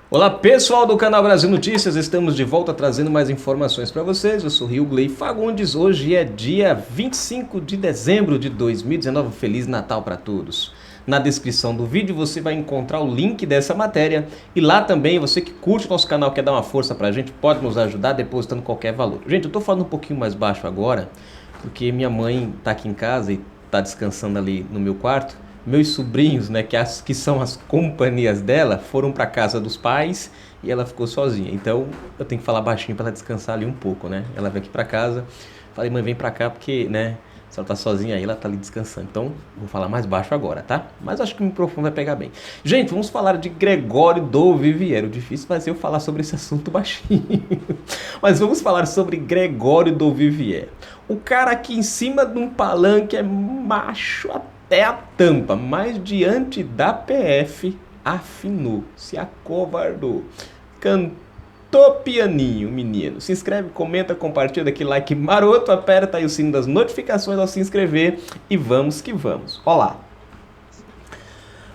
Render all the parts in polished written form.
Olá pessoal do canal Brasil Notícias, estamos de volta trazendo mais informações para vocês. Eu sou Rio Gley Fagundes, hoje é dia 25 de dezembro de 2019, Feliz Natal para todos. Na descrição do vídeo você vai encontrar o link dessa matéria e lá também você que curte o nosso canal, quer dar uma força pra gente, pode nos ajudar depositando qualquer valor. Gente, eu tô falando um pouquinho mais baixo agora, porque minha mãe tá aqui em casa e tá descansando ali no meu quarto. Meus sobrinhos, né, que são as companhias dela, foram para casa dos pais e ela ficou sozinha. Então eu tenho que falar baixinho para ela descansar ali um pouco, né? Ela veio aqui para casa, falei, mãe, vem para cá porque, né, se ela tá sozinha aí, ela tá ali descansando. Então vou falar mais baixo agora, tá? Mas acho que o microfone vai pegar bem. Gente, vamos falar de Gregório do Vivier. O difícil vai ser eu falar sobre esse assunto baixinho. Mas vamos falar sobre Gregório do Vivier. O cara aqui em cima de um palanque é macho até a tampa, mas diante da PF afinou, se acovardou, cantou pianinho, menino. Se inscreve, comenta, compartilha, daquele like maroto, aperta aí o sino das notificações ao se inscrever e vamos que vamos. Olá.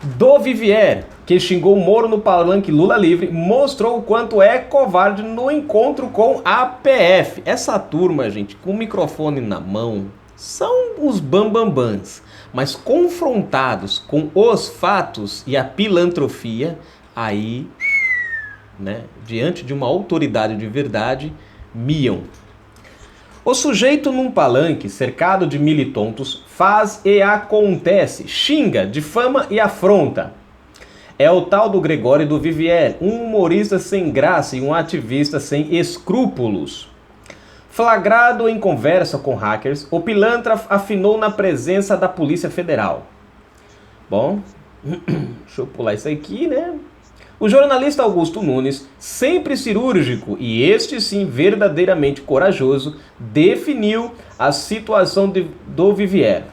Do Vivier, que xingou Moro no palanque Lula livre, mostrou o quanto é covarde no encontro com a PF. Essa turma, gente, com o microfone na mão, são os bambambãs, mas confrontados com os fatos e a pilantrofia, aí, né, diante de uma autoridade de verdade, miam. O sujeito num palanque, cercado de militontos, faz e acontece, xinga, difama e afronta. É o tal do Gregório do Vivier, um humorista sem graça e um ativista sem escrúpulos. Flagrado em conversa com hackers, o pilantra afinou na presença da Polícia Federal. Bom, deixa eu pular isso aqui, né? O jornalista Augusto Nunes, sempre cirúrgico e este sim verdadeiramente corajoso, definiu a situação do Vivier.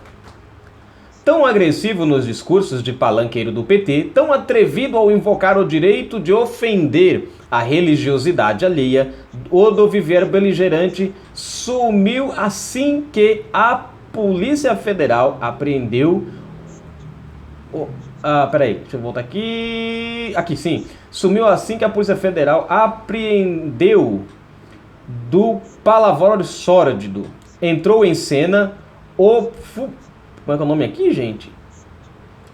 Tão agressivo nos discursos de palanqueiro do PT, tão atrevido ao invocar o direito de ofender a religiosidade alheia, o do Vivier beligerante sumiu assim que a Polícia Federal apreendeu... peraí, deixa eu voltar aqui... Aqui, sim. Sumiu assim que a Polícia Federal apreendeu do palavrão sórdido. Entrou em cena o... Como é que é o nome aqui, gente?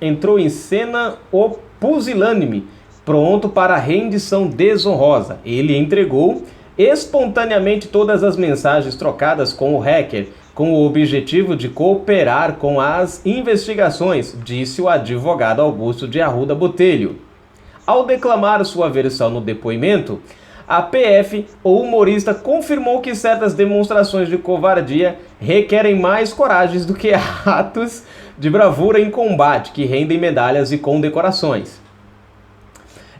Entrou em cena o pusilânime, pronto para a rendição desonrosa. Ele entregou espontaneamente todas as mensagens trocadas com o hacker, com o objetivo de cooperar com as investigações, disse o advogado Augusto de Arruda Botelho. Ao declamar sua versão no depoimento, a PF, o humorista, confirmou que certas demonstrações de covardia requerem mais coragens do que atos de bravura em combate, que rendem medalhas e condecorações.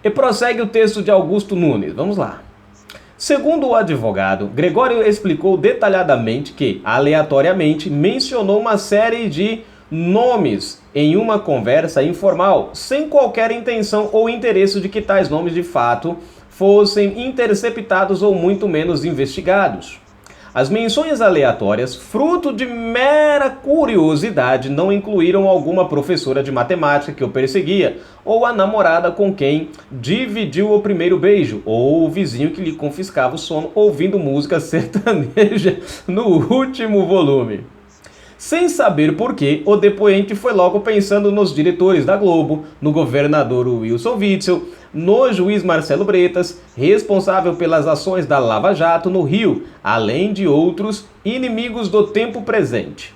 E prossegue o texto de Augusto Nunes. Vamos lá. Segundo o advogado, Gregório explicou detalhadamente que, aleatoriamente, mencionou uma série de nomes em uma conversa informal, sem qualquer intenção ou interesse de que tais nomes de fato fossem interceptados ou muito menos investigados. As menções aleatórias, fruto de mera curiosidade, não incluíram alguma professora de matemática que o perseguia, ou a namorada com quem dividiu o primeiro beijo, ou o vizinho que lhe confiscava o sono ouvindo música sertaneja no último volume. Sem saber por quê, o depoente foi logo pensando nos diretores da Globo, no governador Wilson Witzel, no juiz Marcelo Bretas, responsável pelas ações da Lava Jato no Rio, além de outros inimigos do tempo presente.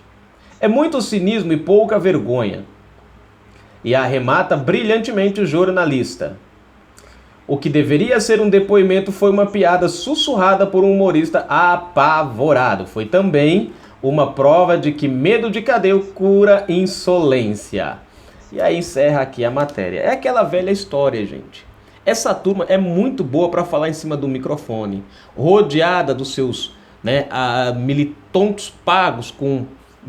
É muito cinismo e pouca vergonha. E arremata brilhantemente o jornalista. O que deveria ser um depoimento foi uma piada sussurrada por um humorista apavorado. Foi também uma prova de que medo de cadeia cura insolência. E aí encerra aqui a matéria. É aquela velha história, gente. Essa turma é muito boa para falar em cima do microfone, rodeada dos seus, né, militontos pagos com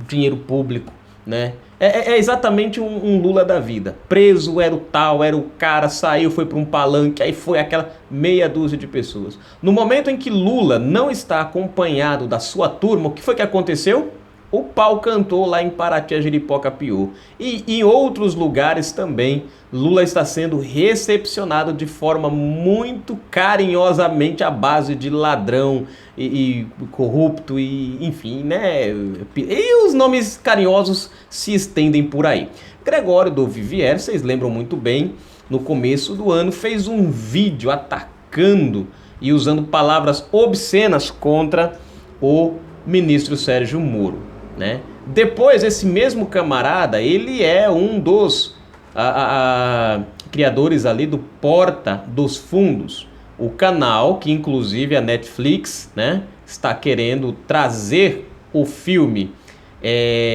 dinheiro público, né? É exatamente um Lula da vida. Preso era o tal, era o cara, saiu, foi para um palanque, aí foi aquela meia dúzia de pessoas. No momento em que Lula não está acompanhado da sua turma, o que foi que aconteceu? o pau cantou lá em Paraty, a Jeripoca piou. E em outros lugares também, Lula está sendo recepcionado de forma muito carinhosamente à base de ladrão e corrupto e enfim, né? E os nomes carinhosos se estendem por aí. Gregório do Vivier, vocês lembram muito bem, no começo do ano fez um vídeo atacando e usando palavras obscenas contra o ministro Sérgio Moro. Né? Depois, esse mesmo camarada, ele é um dos criadores ali do Porta dos Fundos, o canal que inclusive a Netflix, né, está querendo trazer o filme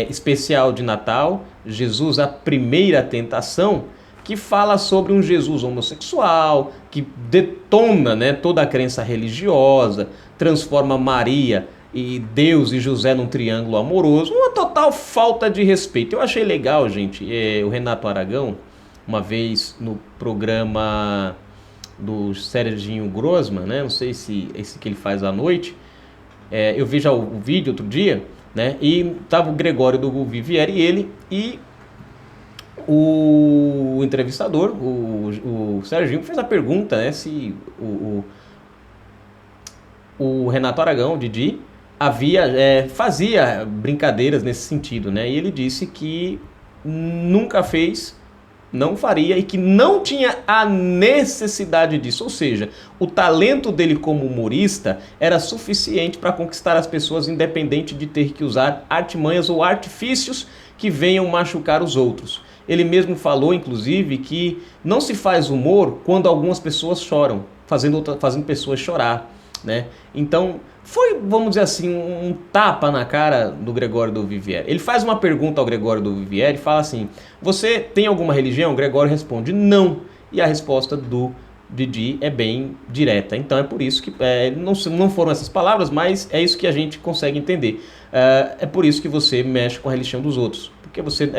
especial de Natal, Jesus, a Primeira Tentação, que fala sobre um Jesus homossexual, que detona, né, toda a crença religiosa, transforma Maria e Deus e José num triângulo amoroso, uma total falta de respeito. Eu achei legal, gente, o Renato Aragão, uma vez no programa do Serginho Grossman, né, não sei se esse que ele faz à noite, eu vi já o vídeo outro dia, né, e tava o Gregório do Vivier e ele, e o entrevistador, o Serginho, fez a pergunta, né, se o Renato Aragão, o Didi, fazia brincadeiras nesse sentido, né? E ele disse que nunca fez, não faria e que não tinha a necessidade disso. Ou seja, o talento dele como humorista era suficiente para conquistar as pessoas, independente de ter que usar artimanhas ou artifícios que venham machucar os outros. Ele mesmo falou, inclusive, que não se faz humor quando algumas pessoas choram, fazendo pessoas chorar, né? Então, foi, vamos dizer assim, um tapa na cara do Gregório do Vivier. Ele faz uma pergunta ao Gregório do Vivier e fala assim: você tem alguma religião? O Gregório responde: não. E a resposta do Didi é bem direta. Então é por isso que, não foram essas palavras, mas é isso que a gente consegue entender. É por isso que você mexe com a religião dos outros. Porque você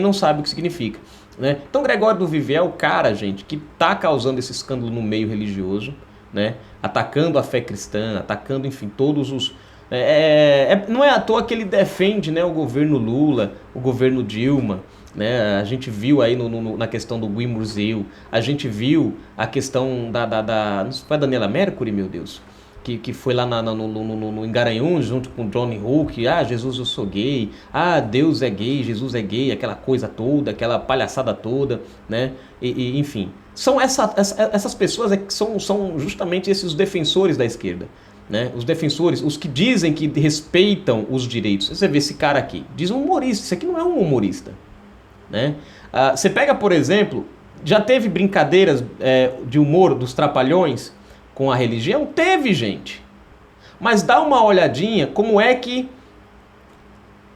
não sabe o que significa. Né? Então Gregório do Vivier é o cara, gente, que está causando esse escândalo no meio religioso, né? Atacando a fé cristã, atacando, enfim, todos os... não é à toa que ele defende, né, o governo Lula, o governo Dilma, né? A gente viu aí na questão do Gui Museu, a gente viu a questão não foi a Daniela Mercury, meu Deus, que foi lá no Garanhuns junto com Johnny Hook, Jesus, eu sou gay, Deus é gay, Jesus é gay, aquela coisa toda, aquela palhaçada toda, né? Enfim, são essas pessoas que são justamente esses defensores da esquerda, né? Os defensores, os que dizem que respeitam os direitos. Você vê esse cara aqui, diz um humorista, isso aqui não é um humorista, né? Você pega, por exemplo, já teve brincadeiras de humor dos Trapalhões com a religião? Teve, gente. Mas dá uma olhadinha como é que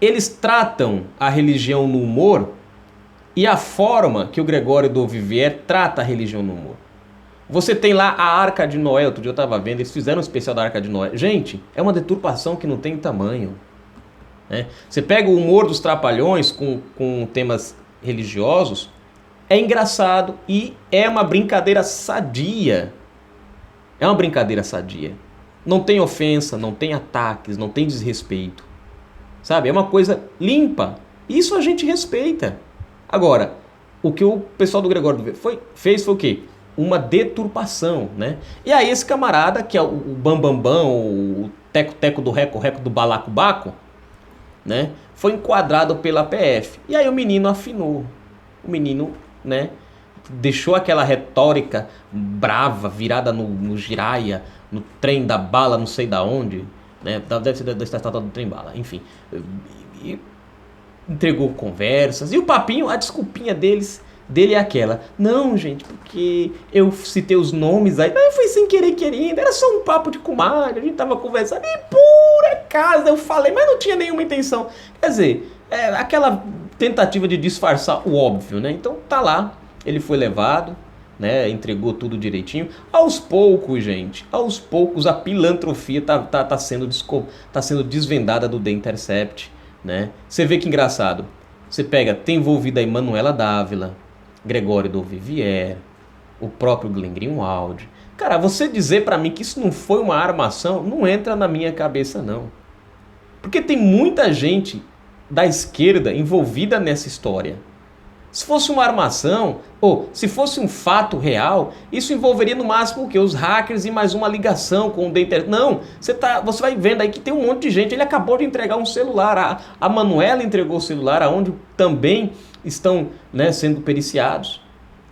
eles tratam a religião no humor e a forma que o Gregório do Vivier trata a religião no humor. Você tem lá a Arca de Noé, outro dia eu estava vendo, eles fizeram um especial da Arca de Noé. Gente, é uma deturpação que não tem tamanho. Né? Você pega o humor dos Trapalhões com temas religiosos, é engraçado e é uma brincadeira sadia. É uma brincadeira sadia. Não tem ofensa, não tem ataques, não tem desrespeito. Sabe? É uma coisa limpa. Isso a gente respeita. Agora, o que o pessoal do Gregório fez foi o quê? Uma deturpação, né? E aí esse camarada, que é o Bambambam, o Teco-Teco do Reco-Reco do Balacobaco, né? Foi enquadrado pela PF. E aí o menino afinou. O menino, né? Deixou aquela retórica brava, virada no giraia, no trem da bala, não sei da onde, né? Deve ser da estatal do trem bala, enfim. E entregou conversas. E o papinho, a desculpinha dele é aquela: não, gente, porque eu citei os nomes aí, mas foi sem querer querendo, era só um papo de comadre, a gente tava conversando, e por acaso eu falei, mas não tinha nenhuma intenção. Quer dizer, aquela tentativa de disfarçar o óbvio, né? Então tá lá. Ele foi levado, né, entregou tudo direitinho. Aos poucos, gente, aos poucos a pilantrofia tá sendo desvendada do The Intercept, né? Você vê que engraçado. Você tem envolvida aí Manuela Dávila, Gregório do Vivier, o próprio Glenn Greenwald. Cara, você dizer pra mim que isso não foi uma armação, não entra na minha cabeça, não. Porque tem muita gente da esquerda envolvida nessa história. Se fosse uma armação, ou se fosse um fato real, isso envolveria no máximo o quê? Os hackers e mais uma ligação com o Denter. Não, você vai vendo aí que tem um monte de gente. Ele acabou de entregar um celular. A Manuela entregou o celular, aonde também estão, né, sendo periciados.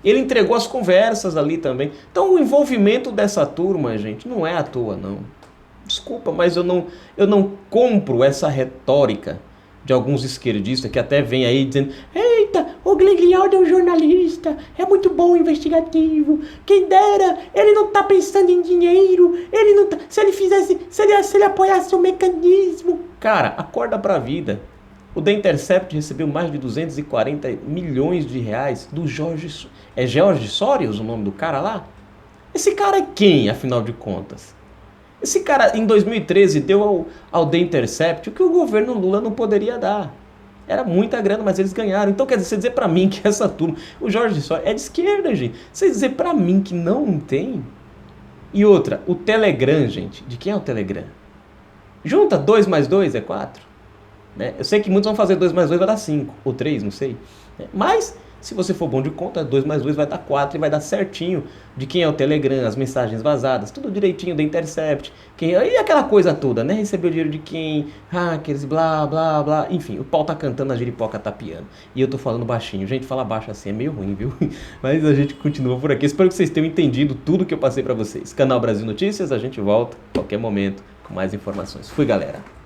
Ele entregou as conversas ali também. Então o envolvimento dessa turma, gente, não é à toa, não. Desculpa, mas eu não compro essa retórica de alguns esquerdistas que até vem aí dizendo: eita, o Gliglialdo é um jornalista, é muito bom investigativo, quem dera, ele não tá pensando em dinheiro, ele não tá, se ele apoiasse o mecanismo. Cara, acorda pra vida. O The Intercept recebeu mais de 240 milhões de reais do Jorge... É George Soros o nome do cara lá? Esse cara é quem, afinal de contas? Esse cara, em 2013, deu ao The Intercept o que o governo Lula não poderia dar. Era muita grana, mas eles ganharam. Então, quer dizer, você dizer pra mim que essa turma... O Jorge Soros é de esquerda, gente. Você dizer pra mim que não tem... E outra, o Telegram, gente. De quem é o Telegram? Junta 2 mais 2 é 4. Né? Eu sei que muitos vão fazer 2 mais 2 vai dar 5, ou 3, não sei. Mas, se você for bom de conta, 2 mais 2 vai dar 4 e vai dar certinho de quem é o Telegram, as mensagens vazadas, tudo direitinho da Intercept. E aquela coisa toda, né? Recebeu dinheiro de quem, hackers, blá, blá, blá. Enfim, o pau tá cantando, a giripoca tá piando. E eu tô falando baixinho. Gente, falar baixo assim é meio ruim, viu? Mas a gente continua por aqui. Espero que vocês tenham entendido tudo que eu passei pra vocês. Canal Brasil Notícias, a gente volta a qualquer momento com mais informações. Fui, galera!